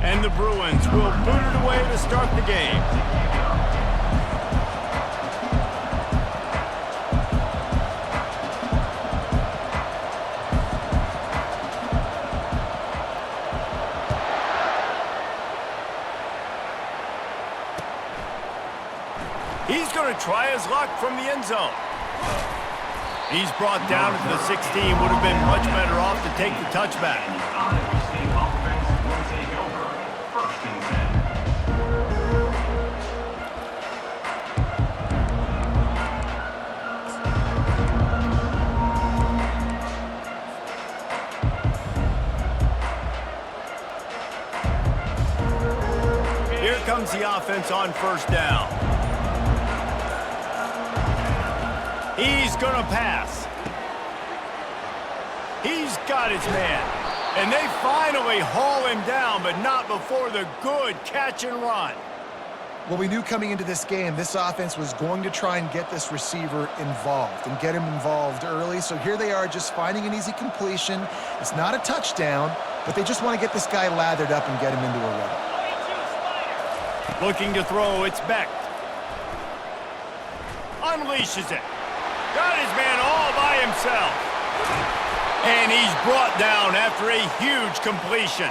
And the Bruins will boot it away to start the game. He's going to try his luck from the end zone. He's brought down at the 16. Would have been much better off to take the touchback. Here comes the offense on first down. He's going to pass. He's got his man. And they finally haul him down, but not before the good catch and run. Well, we knew coming into this game, this offense was going to try and get this receiver involved and get him involved early. So here they are just finding an easy completion. It's not a touchdown, but they just want to get this guy lathered up and get him into a run. Looking to throw, it's Beck. Unleashes it. Got his man all by himself. And he's brought down after a huge completion.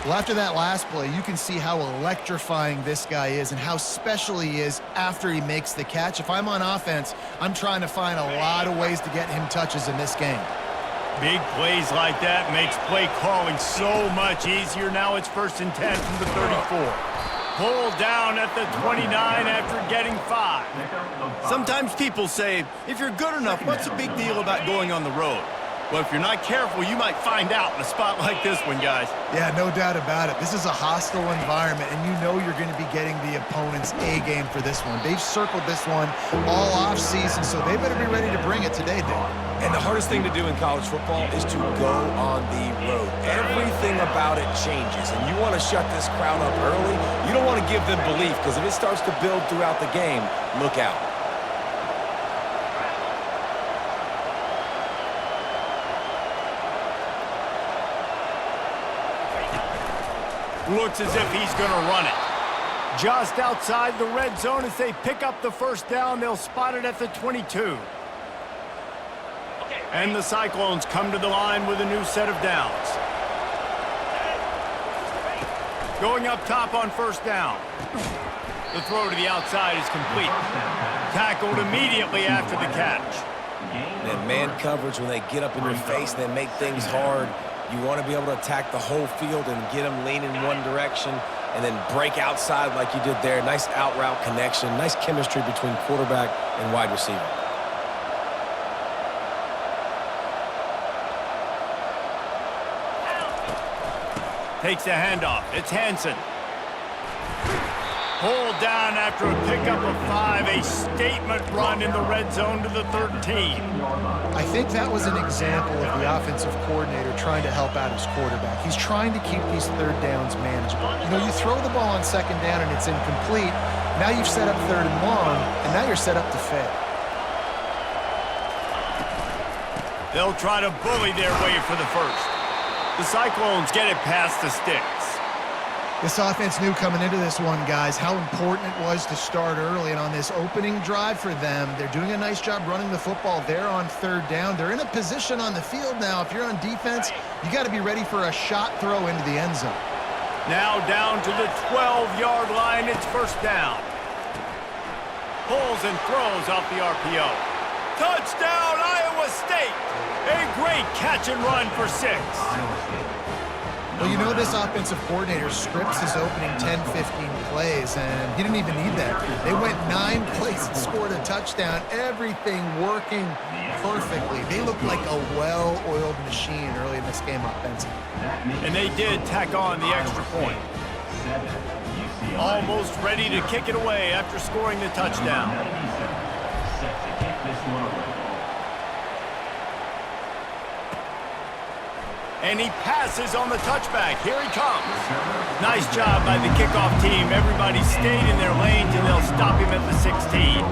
Well, after that last play, you can see how electrifying this guy is and how special he is after he makes the catch. If I'm on offense, I'm trying to find a lot of ways to get him touches in this game. Big plays like that makes play calling so much easier. Now it's 1st and 10 from the 34. Pulled down at the 29 after getting 5. Sometimes people say, if you're good enough, what's the big deal about going on the road? Well, if you're not careful, you might find out in a spot like this one, guys. Yeah, no doubt about it. This is a hostile environment, and you know you're going to be getting the opponent's A-game for this one. They've circled this one all off-season, so they better be ready to bring it today, Dave. And the hardest thing to do in college football is to go on the road. Everything about it changes, and you want to shut this crowd up early. You don't want to give them belief, because if it starts to build throughout the game, look out. Looks as if he's going to run it. Just outside the red zone as they pick up the first down. They'll spot it at the 22. And the Cyclones come to the line with a new set of downs. Going up top on first down. The throw to the outside is complete. Tackled immediately after the catch. And man coverage, when they get up in your face, they make things hard. You want to be able to attack the whole field and get them lean in one direction and then break outside like you did there. Nice out route connection, nice chemistry between quarterback and wide receiver. Takes the handoff. It's Hansen. Pulled down after a pickup of 5. A statement run in the red zone to the 13. I think that was an example of the offensive coordinator trying to help out his quarterback. He's trying to keep these third downs manageable. You know, you throw the ball on second down and it's incomplete. Now you've set up 3rd and long, and now you're set up to fail. They'll try to bully their way for the first. The Cyclones get it past the sticks. This offense knew coming into this one, guys, how important it was to start early. And on this opening drive for them, they're doing a nice job running the football. They're on 3rd down. They're in a position on the field now. If you're on defense, you got to be ready for a shot throw into the end zone. Now down to the 12-yard line. It's 1st down. Pulls and throws off the RPO. Touchdown, Iowa State! A great catch and run for 6. Well, you know this offensive coordinator scripts his opening 10, 15 plays, and he didn't even need that. They went 9 plays and scored a touchdown, everything working perfectly. They looked like a well-oiled machine early in this game offensively. And they did tack on the extra point. Almost ready to kick it away after scoring the touchdown. And he passes on the touchback. Here he comes. Nice job by the kickoff team. Everybody stayed in their lanes, and they'll stop him at the 16.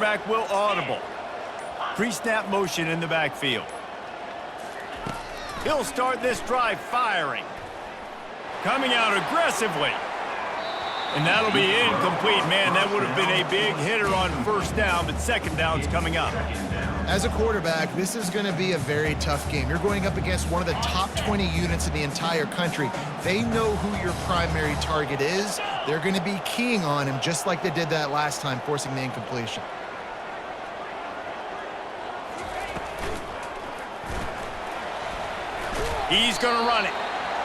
quarterback will audible. Pre-snap motion in the backfield. He'll start this drive firing. Coming out aggressively. And that'll be incomplete. Man, that would have been a big hitter on first down, but second down's coming up. As a quarterback, this is going to be a very tough game. You're going up against one of the top 20 units in the entire country. They know who your primary target is. They're going to be keying on him just like they did that last time, forcing the incompletion. He's going to run it.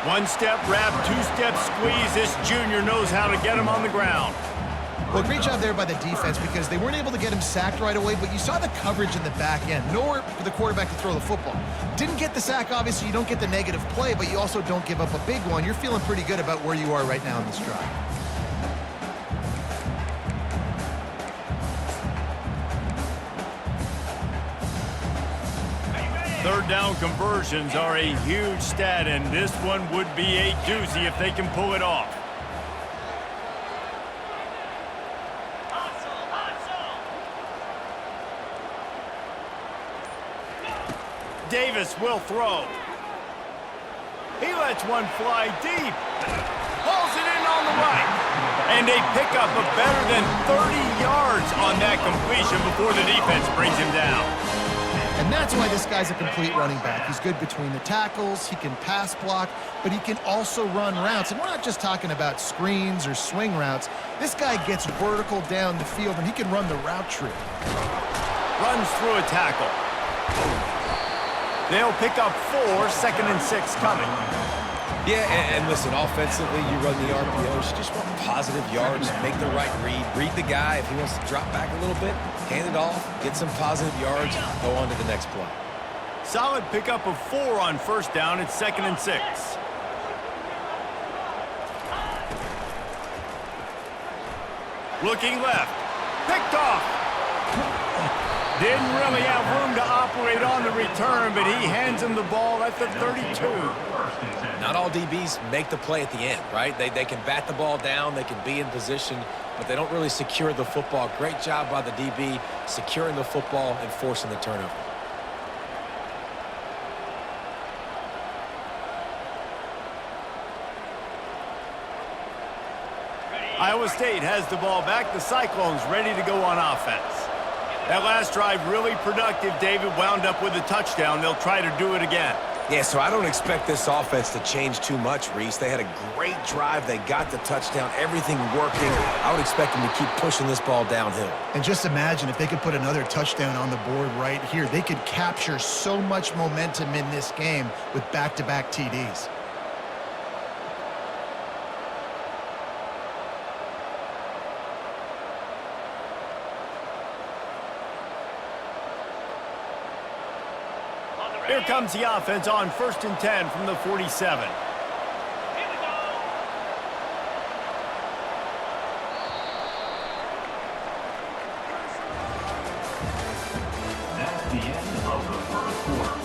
One-step wrap, two-step squeeze. This junior knows how to get him on the ground. Well, great job there by the defense because they weren't able to get him sacked right away, but you saw the coverage in the back end. Nowhere for the quarterback to throw the football. Didn't get the sack, obviously. You don't get the negative play, but you also don't give up a big one. You're feeling pretty good about where you are right now in this drive. Third down conversions are a huge stat, and this one would be a doozy if they can pull it off. Davis will throw. He lets one fly deep. Hauls it in on the right. And a pickup of better than 30 yards on that completion before the defense brings him down. And that's why this guy's a complete running back. He's good between the tackles, he can pass block, but he can also run routes. And we're not just talking about screens or swing routes. This guy gets vertical down the field, and he can run the route tree. Runs through a tackle. They'll pick up 4, 2nd and 6 coming. Yeah, and listen, offensively, you run the RPOs. You just want positive yards, make the right read the guy. If he wants to drop back a little bit, hand it off, get some positive yards, go on to the next play. Solid pickup of 4 on first down. It's 2nd and 6. Looking left. Picked off. Didn't really have room to operate on the return, but he hands him the ball at the 32. Not all DBs make the play at the end, right? They can bat the ball down, they can be in position, but they don't really secure the football. Great job by the DB securing the football and forcing the turnover. Iowa State has the ball back. The Cyclones ready to go on offense. That last drive really productive. David wound up with a touchdown. They'll try to do it again. Yeah, so I don't expect this offense to change too much, Reese. They had a great drive. They got the touchdown, everything working. I would expect them to keep pushing this ball downhill. And just imagine if they could put another touchdown on the board right here. They could capture so much momentum in this game with back-to-back TDs. Here comes the offense on 1st and 10 from the 47. That's the end of the first quarter.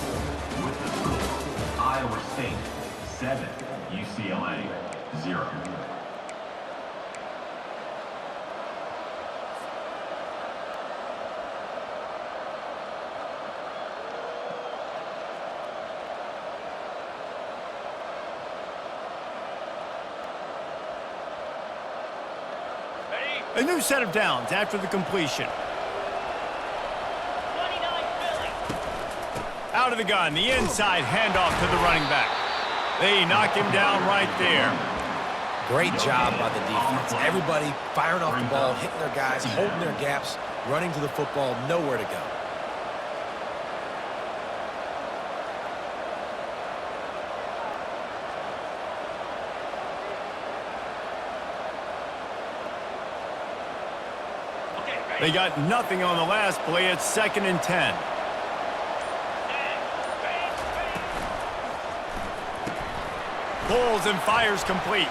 With the score, Iowa State 7, UCLA 0. A new set of downs after the completion. Out of the gun, the inside handoff to the running back. They knock him down right there. Great job by the defense. Everybody firing off the ball, hitting their guys, holding their gaps, running to the football, nowhere to go. They got nothing on the last play. It's 2nd and 10. Pulls and fires complete.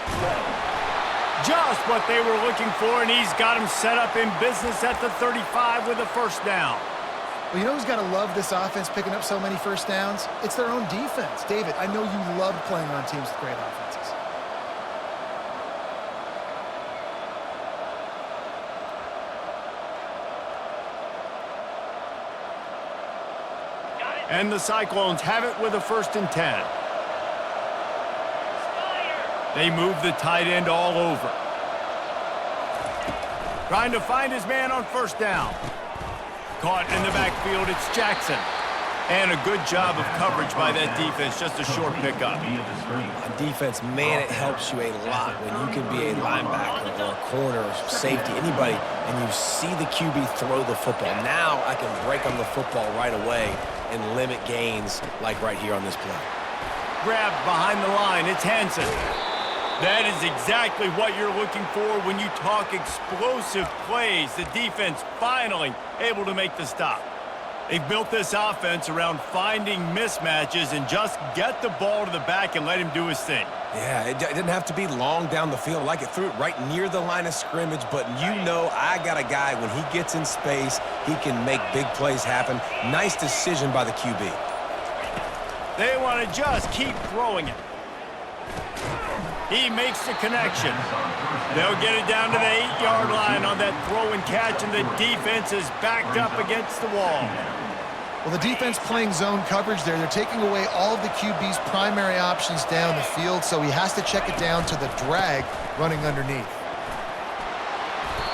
Just what they were looking for, and he's got him set up in business at the 35 with a first down. Well, you know who's got to love this offense picking up so many first downs? It's their own defense. David, I know you love playing on teams with great offenses. And the Cyclones have it with a 1st and 10. They move the tight end all over. Trying to find his man on 1st down. Caught in the backfield, it's Jackson. And a good job of coverage by that defense, just a short pickup. On defense, man, it helps you a lot when you can be a linebacker or a corner or safety, anybody, and you see the QB throw the football. Now I can break on the football right away and limit gains like right here on this play. Grabbed behind the line, it's Hansen. That is exactly what you're looking for when you talk explosive plays. The defense finally able to make the stop. They've built this offense around finding mismatches and just get the ball to the back and let him do his thing. Yeah, it didn't have to be long down the field. Like it threw it right near the line of scrimmage, but you know I got a guy, when he gets in space, he can make big plays happen. Nice decision by the QB. They want to just keep throwing it. He makes the connection. They'll get it down to the 8-yard line on that throw and catch, and the defense is backed up against the wall. Well, the defense playing zone coverage there. They're taking away all of the QB's primary options down the field, so he has to check it down to the drag running underneath.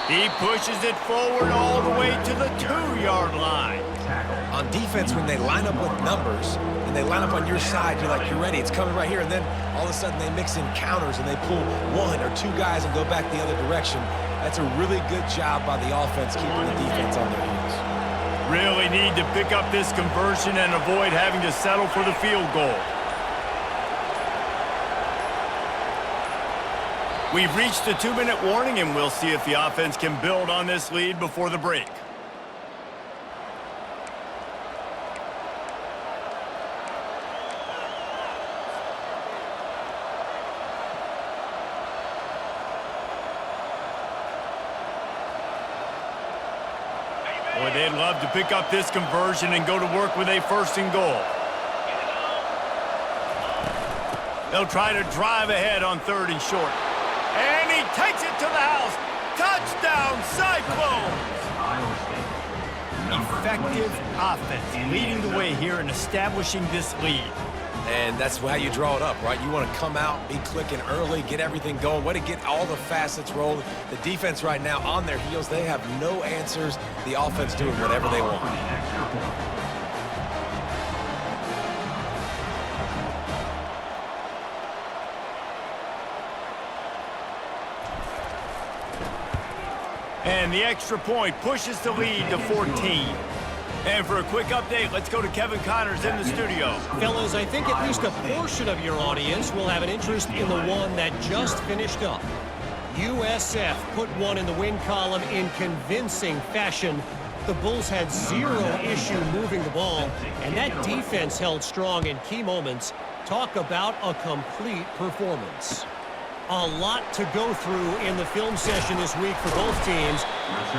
He pushes it forward all the way to the 2-yard line. On defense, when they line up with numbers and they line up on your side, you're like, you're ready, it's coming right here. And then all of a sudden they mix in counters and they pull 1 or 2 guys and go back the other direction. That's a really good job by the offense keeping the defense on their heels. Really need to pick up this conversion and avoid having to settle for the field goal. We've reached the 2-minute warning, and we'll see if the offense can build on this lead before the break. Boy, they'd love to pick up this conversion and go to work with a 1st and goal. They'll try to drive ahead on 3rd and short. And he takes it to the house. Touchdown, Cyclones! Effective offense, leading the way here and establishing this lead. And that's how you draw it up, right? You want to come out, be clicking early, get everything going, way to get all the facets rolling. The defense right now on their heels, they have no answers. The offense doing whatever they want. And the extra point pushes the lead to 14. And for a quick update, let's go to Kevin Connors in the studio. Fellas, I think at least a portion of your audience will have an interest in the one that just finished up. USF put one in the win column in convincing fashion. The Bulls had 0 issue moving the ball, and that defense held strong in key moments. Talk about a complete performance. A lot to go through in the film session this week for both teams.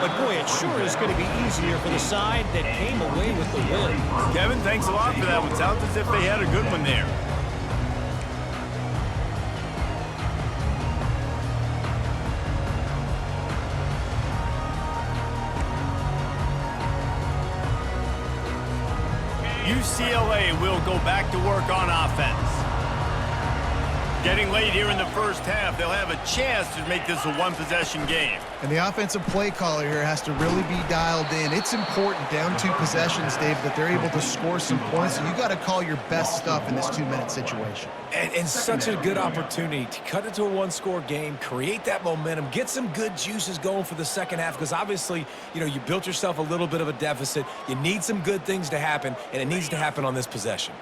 But, boy, it sure is going to be easier for the side that came away with the win. Kevin, thanks a lot for that one. Sounds as if they had a good one there. UCLA will go back to work on offense. Getting late here in the 1st half, they'll have a chance to make this a 1-possession game. And the offensive play caller here has to really be dialed in. It's important down 2 possessions, Dave, that they're able to score some points. And you got to call your best stuff in this 2-minute situation. And such a good opportunity to cut it to a 1-score game, create that momentum, get some good juices going for the 2nd half, because obviously, you know, you built yourself a little bit of a deficit. You need some good things to happen, and it needs to happen on this possession.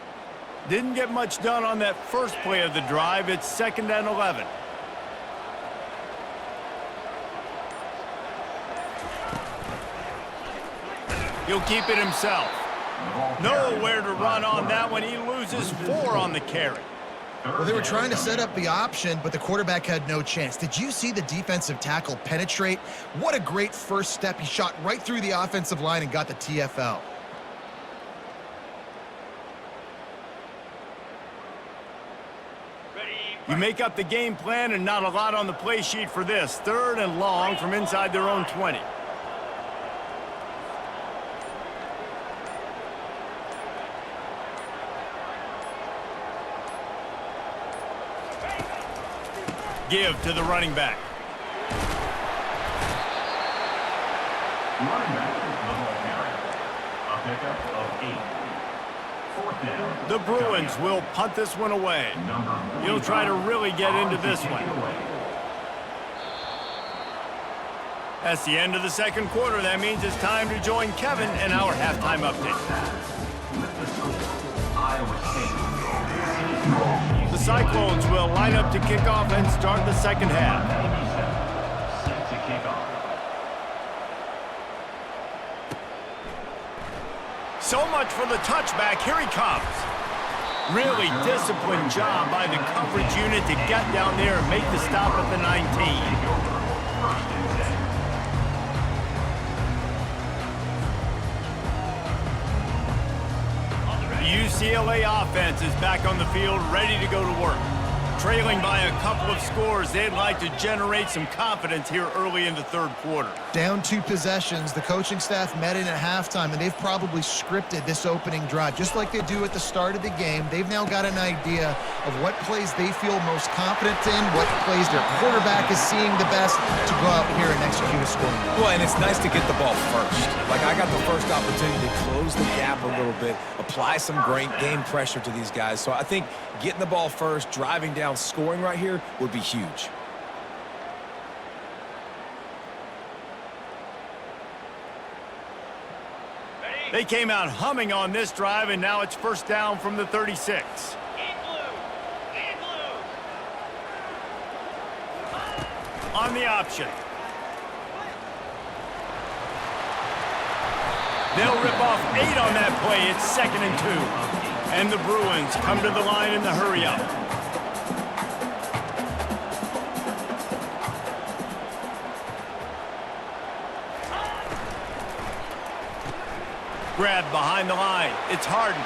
Didn't get much done on that first play of the drive. It's 2nd and 11. He'll keep it himself. Nowhere to run on that one. He loses 4 on the carry. Well, they were trying to set up the option, but the quarterback had no chance. Did you see the defensive tackle penetrate? What a great first step. He shot right through the offensive line and got the TFL. You make up the game plan and not a lot on the play sheet for this. 3rd and long from inside their own 20. Give to the running back. Running back, the ball carrier. A pickup of 8. Fourth down. The Bruins will punt this one away. He'll try to really get into this one. That's the end of the second quarter. That means it's time to join Kevin in our halftime update. With the score, Iowa State. The Cyclones will line up to kick off and start the second half. Set to kick off. So much for the touchback. Here he comes. Really disciplined job by the coverage unit to get down there and make the stop at the 19. The UCLA offense is back on the field, ready to go to work. Trailing by a couple of scores, they'd like to generate some confidence here early in the third quarter. Down 2 possessions, the coaching staff met in at halftime, and they've probably scripted this opening drive. Just like they do at the start of the game, they've now got an idea of what plays they feel most confident in, what plays their quarterback is seeing the best to go out here and execute a scoring drive. Well, and it's nice to get the ball first. Like, I got the first opportunity to close the gap a little bit, apply some great game pressure to these guys. So I think getting the ball first, driving down, scoring right here would be huge. They came out humming on this drive, and now it's first down from the 36. On the option. They'll rip off 8 on that play. It's 2nd and 2. And the Bruins come to the line in the hurry-up. Grab behind the line. It's Harden.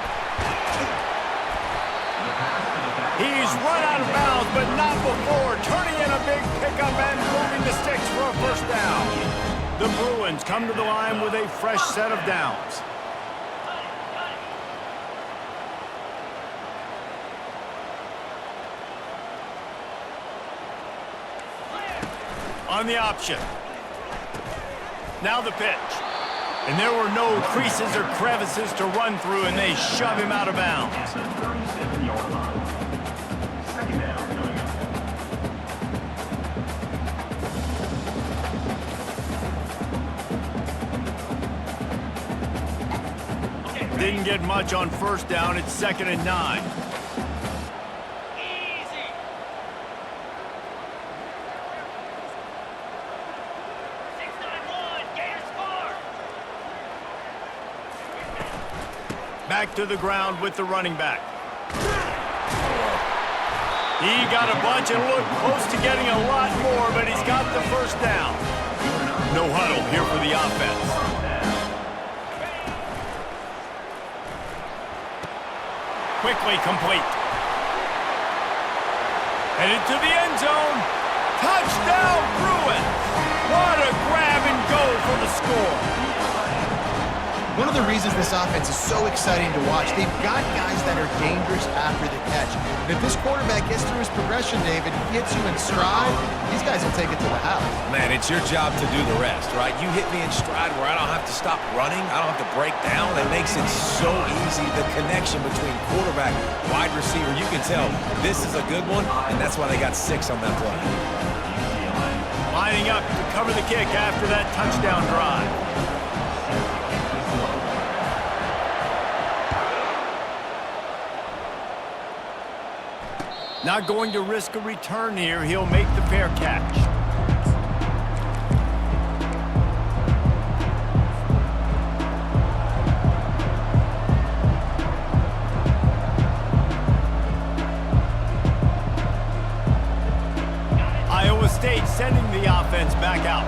He's run out of bounds, but not before. Turning in a big pickup and moving the sticks for a first down. The Bruins come to the line with a fresh set of downs. On the option. Now the pitch. And there were no creases or crevices to run through, and they shove him out of bounds. At the 37-yard line. Second down coming up. Didn't get much on first down. It's 2nd and 9. Back to the ground with the running back. He got a bunch and looked close to getting a lot more, but he's got the first down. No huddle here for the offense. Quickly complete. Headed to the end zone. Touchdown, Bruins! What a grab and go for the score. One of the reasons this offense is so exciting to watch, they've got guys that are dangerous after the catch. And if this quarterback gets through his progression, David, he hits you in stride, these guys will take it to the house. Man, it's your job to do the rest, right? You hit me in stride where I don't have to stop running. I don't have to break down. It makes it so easy. The connection between quarterback, wide receiver, you can tell this is a good one, and that's why they got 6 on that play. Lining up to cover the kick after that touchdown drive. Not going to risk a return here. He'll make the fair catch. Iowa State sending the offense back out.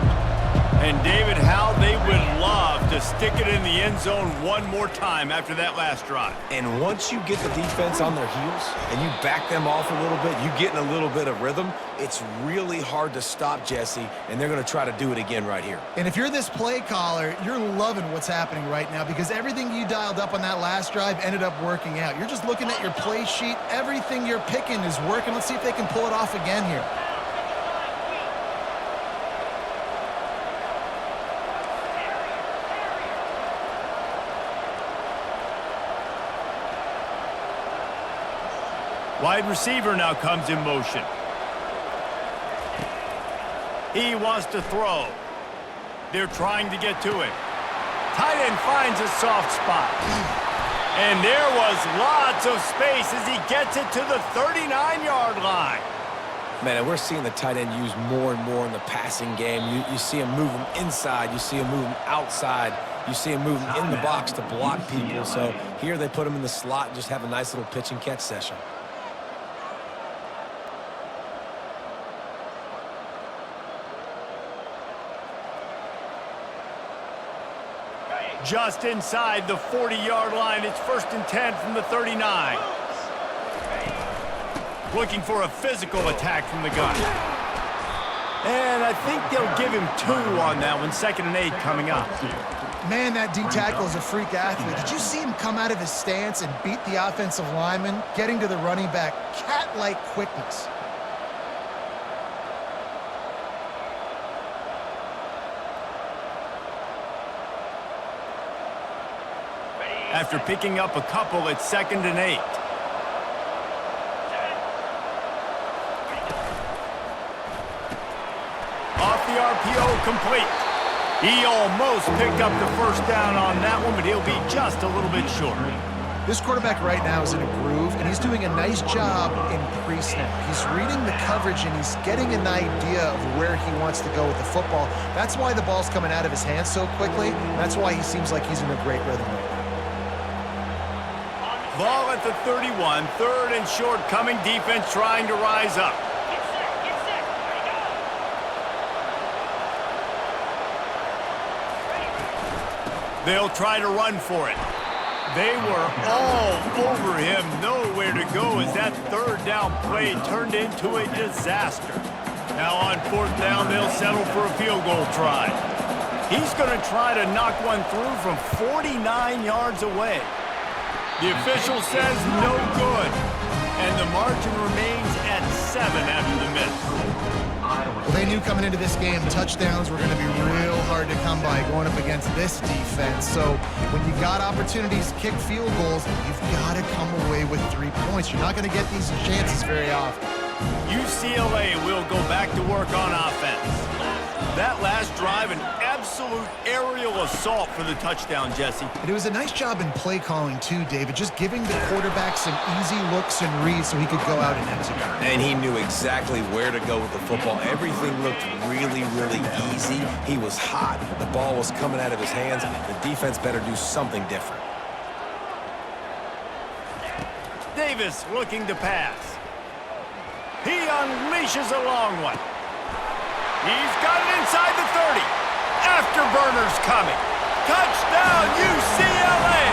And David, how they would love to stick it in the end zone one more time after that last drive. And once you get the defense on their heels and you back them off a little bit, you get in a little bit of rhythm, it's really hard to stop, Jesse, and they're going to try to do it again right here. And if you're this play caller, you're loving what's happening right now because everything you dialed up on that last drive ended up working out. You're just looking at your play sheet. Everything you're picking is working. Let's see if they can pull it off again here. Wide receiver now comes in motion. He wants to throw. They're trying to get to him. Tight end finds a soft spot. And there was lots of space as he gets it to the 39-yard line. Man, and we're seeing the tight end used more and more in the passing game. You see him move him inside. You see him move him outside. You see him move him in the box to block people. So here they put him in the slot and just have a nice little pitch and catch session. Just inside the 40-yard line. It's 1st and 10 from the 39. Looking for a physical attack from the gun. And I think they'll give him 2 on that one. 2nd and 8 coming up. Man, that D tackle is a freak athlete. Did you see him come out of his stance and beat the offensive lineman, getting to the running back? Cat-like quickness. After picking up a couple, it's 2nd and 8. Off the RPO, complete. He almost picked up the 1st down on that one, but he'll be just a little bit short. This quarterback right now is in a groove, and he's doing a nice job in pre-snap. He's reading the coverage, and he's getting an idea of where he wants to go with the football. That's why the ball's coming out of his hands so quickly. That's why he seems like he's in a great rhythm right now. Ball at the 31, 3rd and short coming. Defense trying to rise up. They'll try to run for it. They were all over him, nowhere to go as that 3rd down play turned into a disaster. Now on 4th down, they'll settle for a field goal try. He's going to try to knock one through from 49 yards away. The official says no good, and the margin remains at 7 after the miss. Well, they knew coming into this game touchdowns were going to be real hard to come by going up against this defense. So when you got opportunities to kick field goals, you've got to come away with 3 points. You're not going to get these chances very often. UCLA will go back to work on offense. That last drive, an absolute aerial assault for the touchdown, Jesse. And it was a nice job in play calling too, David, just giving the quarterback some easy looks and reads so he could go out and execute. And he knew exactly where to go with the football. Everything looked really, really easy. He was hot. The ball was coming out of his hands. The defense better do something different. Davis looking to pass. He unleashes a long one. He's got it inside the 30. Afterburner's coming. Touchdown, UCLA!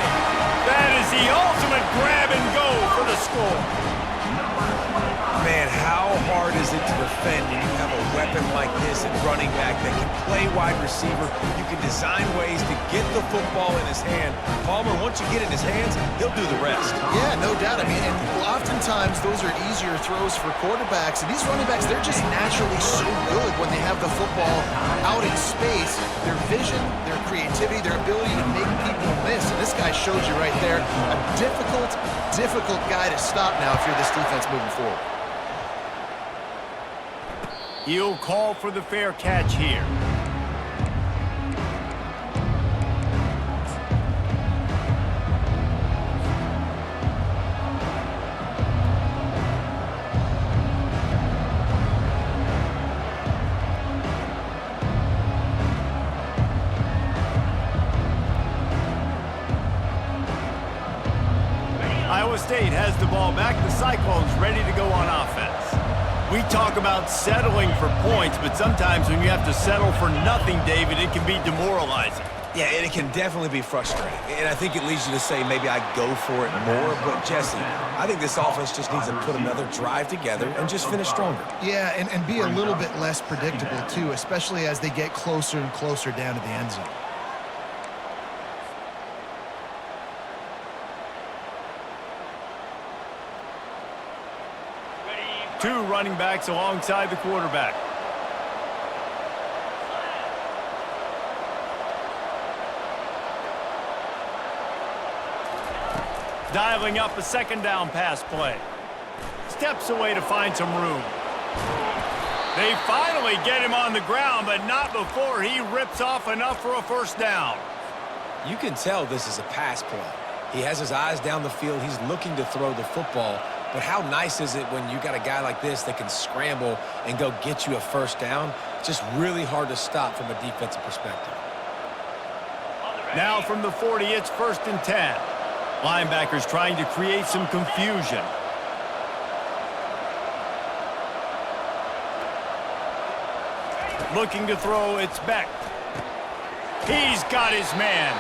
That is the ultimate grab and go for the score. Man, how hard is it to defend when you have a weapon like this at running back that can play wide receiver? You can design ways to get the football in his hand. Palmer, once you get it in his hands, he'll do the rest. Yeah, no doubt. I mean, and oftentimes those are easier throws for quarterbacks. And these running backs, they're just naturally so good when they have the football out in space. Their vision, their creativity, their ability to make people miss. And this guy showed you right there, a difficult guy to stop now if you're this defense moving forward. He'll call for the fair catch here. Iowa State has the ball back. The Cyclones ready to go on offense. We talk about settling for points, but sometimes when you have to settle for nothing, David, it can be demoralizing. Yeah, and it can definitely be frustrating. And I think it leads you to say maybe I'd go for it more. But, Jesse, I think this offense just needs to put another drive together and just finish stronger. Yeah, and be a little bit less predictable, too, especially as they get closer and closer down to the end zone. Two running backs alongside the quarterback. Dialing up a 2nd down pass play. steps away to find some room. They finally get him on the ground, but not before he rips off enough for a first down. You can tell this is a pass play. He has his eyes down the field. He's looking to throw the football. But how nice is it when you got a guy like this that can scramble and go get you a first down? Just really hard to stop from a defensive perspective. Now from the 40, it's 1st and 10. Linebackers trying to create some confusion. Looking to throw, it's Beck. He's got his man.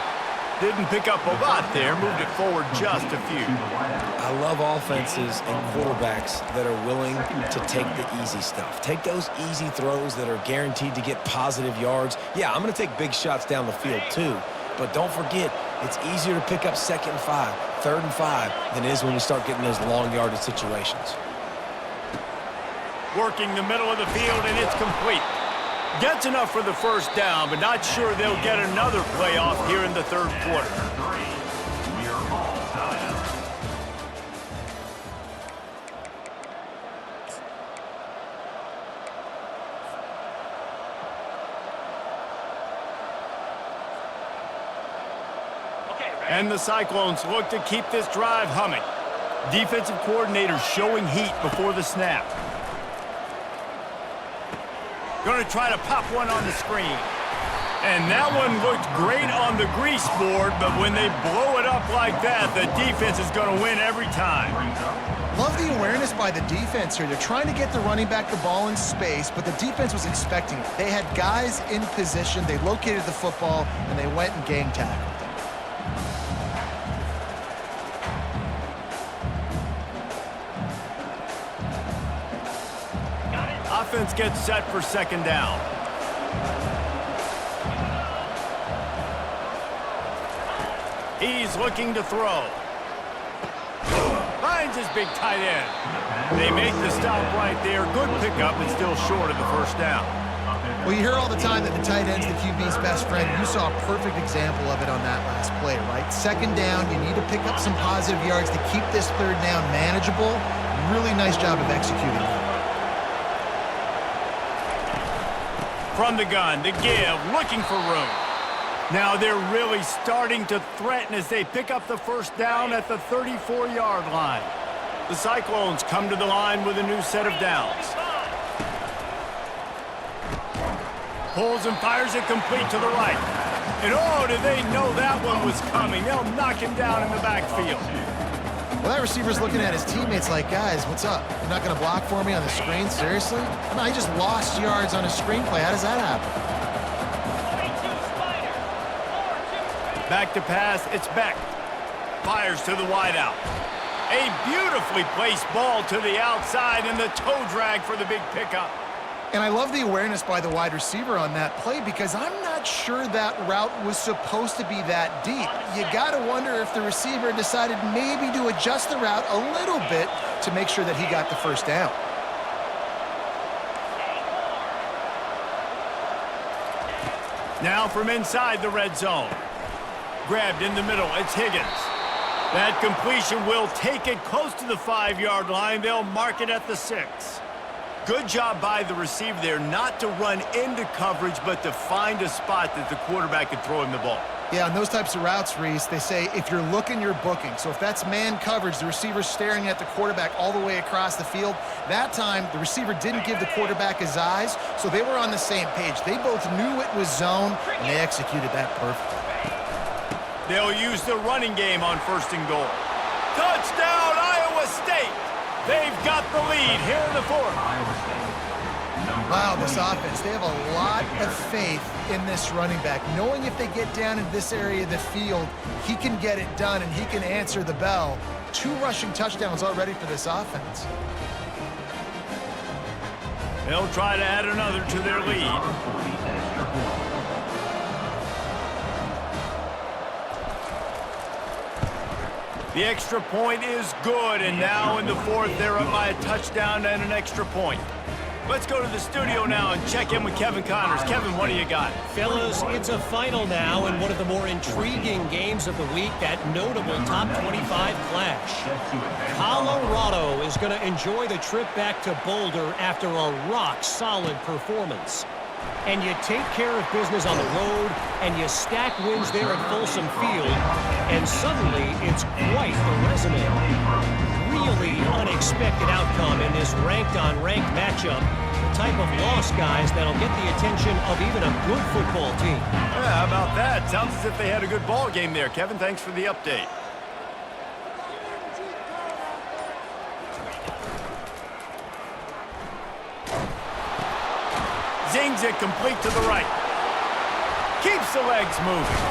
Didn't pick up a lot there, moved it forward just a few. I love offenses and quarterbacks that are willing to take the easy stuff. Take those easy throws that are guaranteed to get positive yards. Yeah, I'm going to take big shots down the field too, but don't forget, it's easier to pick up 2nd and 5, 3rd and 5 than it is when you start getting those long yardage situations. Working the middle of the field, and it's complete. Gets enough for the first down, but not sure they'll get another playoff here in the 3rd quarter. We are all tied up. And the Cyclones look to keep this drive humming. Defensive coordinator showing heat before the snap. Going to try to pop one on the screen. And that one looked great on the grease board, but when they blow it up like that, the defense is going to win every time. Love the awareness by the defense here. They're trying to get the running back the ball in space, but the defense was expecting it. They had guys in position, they located the football, and they went and gang tackled them. Offense gets set for 2nd down. He's looking to throw. Finds his big tight end. They make the stop right there. Good pickup, but still short of the first down. Well, you hear all the time that the tight end's the QB's best friend. You saw a perfect example of it on that last play, right? 2nd down, you need to pick up some positive yards to keep this 3rd down manageable. Really nice job of executing that. From the gun, to give, looking for room. Now they're really starting to threaten as they pick up the first down at the 34-yard line. The Cyclones come to the line with a new set of downs. Pulls and fires it complete to the right. And oh, did they know that one was coming? They'll knock him down in the backfield. Well, that receiver's looking at his teammates like, guys, what's up? You're not going to block for me on the screen? Seriously? I mean, I just lost yards on a screenplay. How does that happen? Back to pass, it's Beck. Fires to the wideout. A beautifully placed ball to the outside and the toe drag for the big pickup. And I love the awareness by the wide receiver on that play because I'm not sure that route was supposed to be that deep. You got to wonder if the receiver decided maybe to adjust the route a little bit to make sure that he got the first down. Now from inside the red zone. Grabbed in the middle, it's Higgins. That completion will take it close to the 5-yard line. They'll mark it at the 6. Good job by the receiver there not to run into coverage, but to find a spot that the quarterback could throw him the ball. Yeah, on those types of routes, Reese, they say if you're looking, you're booking. So if that's man coverage, the receiver's staring at the quarterback all the way across the field. That time, the receiver didn't give the quarterback his eyes, so they were on the same page. They both knew it was zone, and they executed that perfectly. They'll use the running game on 1st and goal. Touchdown, Iowa State! They've got the lead here in the 4th. Wow, this offense, they have a lot of faith in this running back, knowing if they get down in this area of the field, he can get it done and he can answer the bell. 2 rushing touchdowns already for this offense. They'll try to add another to their lead. The extra point is good, and now in the 4th, they're up by a touchdown and an extra point. Let's go to the studio now and check in with Kevin Connors. Kevin, what do you got? Fellas, it's a final now in one of the more intriguing games of the week, that notable top 25 clash. Colorado is going to enjoy the trip back to Boulder after a rock-solid performance. And you take care of business on the road, and you stack wins there at Folsom Field, and suddenly it's quite the resume. Really unexpected outcome in this ranked-on-ranked matchup. The type of loss, guys, that'll get the attention of even a good football team. Yeah, how about that? Sounds as if they had a good ball game there. Kevin, thanks for the update. Zings it complete to the right. Keeps the legs moving.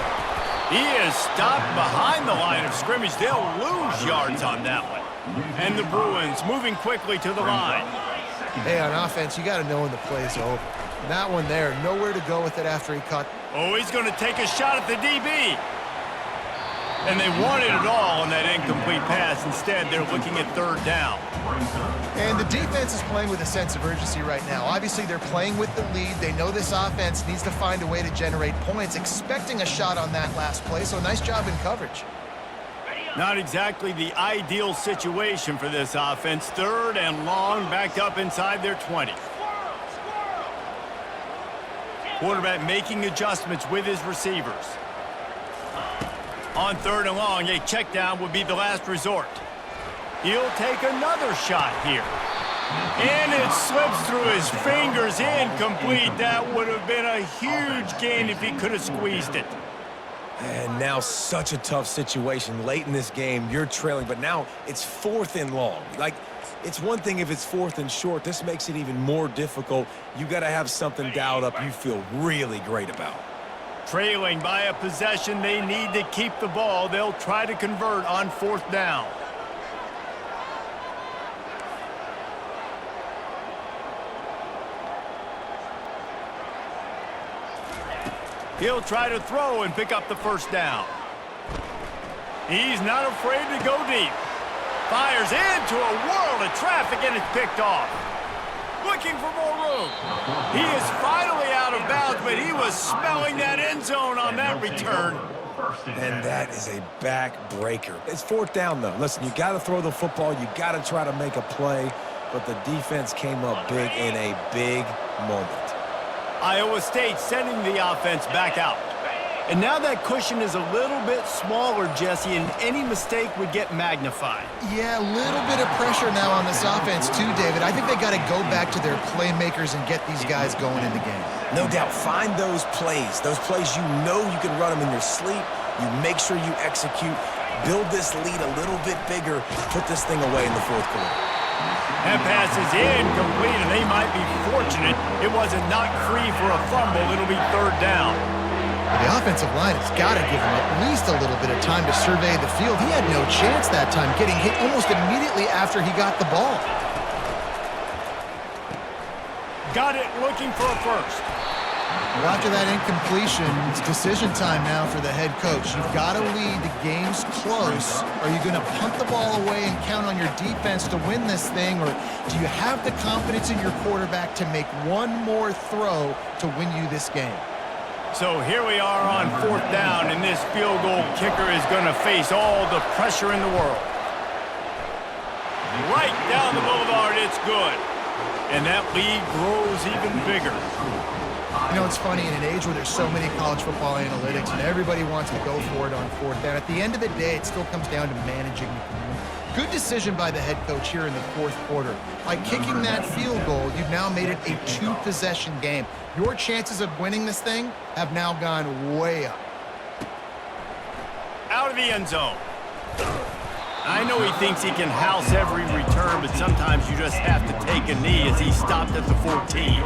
He is stopped behind the line of scrimmage. They'll lose yards on that one. And the Bruins moving quickly to the line. Hey, on offense, you got to know when the play's over. That one there, nowhere to go with it after he caught. Oh, he's going to take a shot at the DB. And they wanted it all on that incomplete pass. Instead, they're looking at third down. And the defense is playing with a sense of urgency right now. Obviously, they're playing with the lead. They know this offense needs to find a way to generate points, expecting a shot on that last play, so nice job in coverage. Not exactly the ideal situation for this offense. Third and long, backed up inside their 20. Quarterback making adjustments with his receivers. On third and long, a check down would be the last resort. He'll take another shot here. And it slips through his fingers, incomplete. That would have been a huge gain if he could have squeezed it. And now such a tough situation. Late in this game, you're trailing, but now it's fourth and long. Like, it's one thing if it's fourth and short. This makes it even more difficult. You got to have something dialed up you feel really great about. Trailing by a possession, they need to keep the ball. They'll try to convert on fourth down. He'll try to throw and pick up the first down. He's not afraid to go deep. Fires into a world of traffic and it's picked off. Looking for more room. He is finally out of bounds, but he was smelling that end zone on that return. And that is a backbreaker. It's fourth down, though. Listen, you got to throw the football. You got to try to make a play. But the defense came up big in a big moment. Iowa State sending the offense back out. And now that cushion is a little bit smaller, Jesse, and any mistake would get magnified. Yeah, a little bit of pressure now on this offense too, David. I think they got to go back to their playmakers and get these guys going in the game. No doubt. Find those plays you know you can run them in your sleep. You make sure you execute. Build this lead a little bit bigger. Put this thing away in the fourth quarter. That pass is incomplete, and they might be fortunate it wasn't knocked free for a fumble. It'll be third down. The offensive line has got to give him at least a little bit of time to survey the field. He had no chance that time, getting hit almost immediately after he got the ball. Got it, looking for a first. Well, after that incompletion, it's decision time now for the head coach. You've got to lead. The game's close. Are you going to punt the ball away and count on your defense to win this thing, or do you have the confidence in your quarterback to make one more throw to win you this game? So here we are on fourth down, and this field goal kicker is going to face all the pressure in the world. Right down the boulevard, it's good. And that lead grows even bigger. You know, it's funny, in an age where there's so many college football analytics and everybody wants to go for it on fourth down, at the end of the day, it still comes down to managing the game. Good decision by the head coach here in the fourth quarter. By kicking that field goal, you've now made it a two-possession game. Your chances of winning this thing have now gone way up. Out of the end zone. I know he thinks he can house every return, but sometimes you just have to take a knee as he stopped at the 14.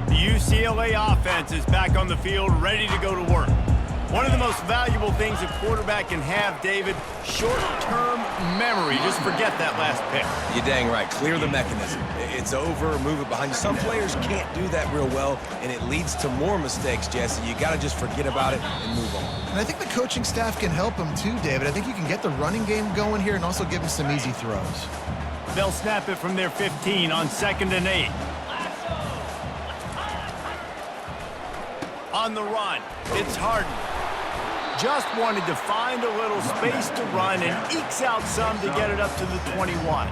The UCLA offense is back on the field, ready to go to work. One of the most valuable things a quarterback can have, David, short-term memory. Just forget that last pick. You're dang right. Clear the mechanism. It's over, move it behind you. Some players can't do that real well, and it leads to more mistakes, Jesse. You got to just forget about it and move on. And I think the coaching staff can help him too, David. I think you can get the running game going here and also give him some easy throws. They'll snap it from their 15 on 2nd and 8. On the run, it's Harden. Just wanted to find a little space to run and ekes out some to get it up to the 21.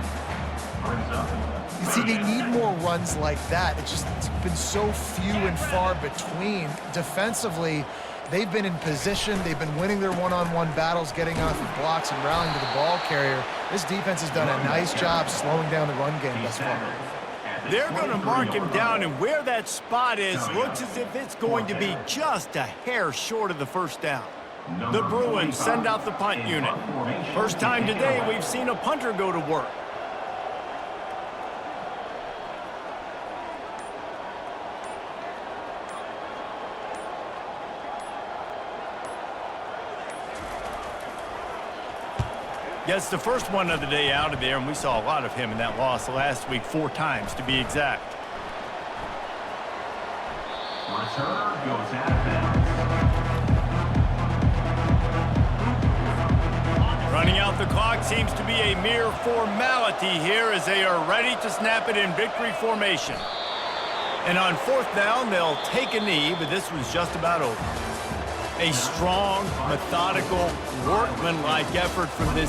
You see, they need more runs like that. It's been so few and far between. Defensively, they've been in position. They've been winning their one-on-one battles, getting off of blocks and rallying to the ball carrier. This defense has done a nice job slowing down the run game thus far. They're going to mark him down, and where that spot is looks as if it's going to be just a hair short of the first down. The Bruins send out the punt unit. First time today we've seen a punter go to work. Gets the first one of the day out of there, and we saw a lot of him in that loss last week, 4 times to be exact. Return goes out of bounds. Running out the clock seems to be a mere formality here as they are ready to snap it in victory formation. And on 4th down, they'll take a knee, but this was just about over. A strong, methodical, workmanlike effort from this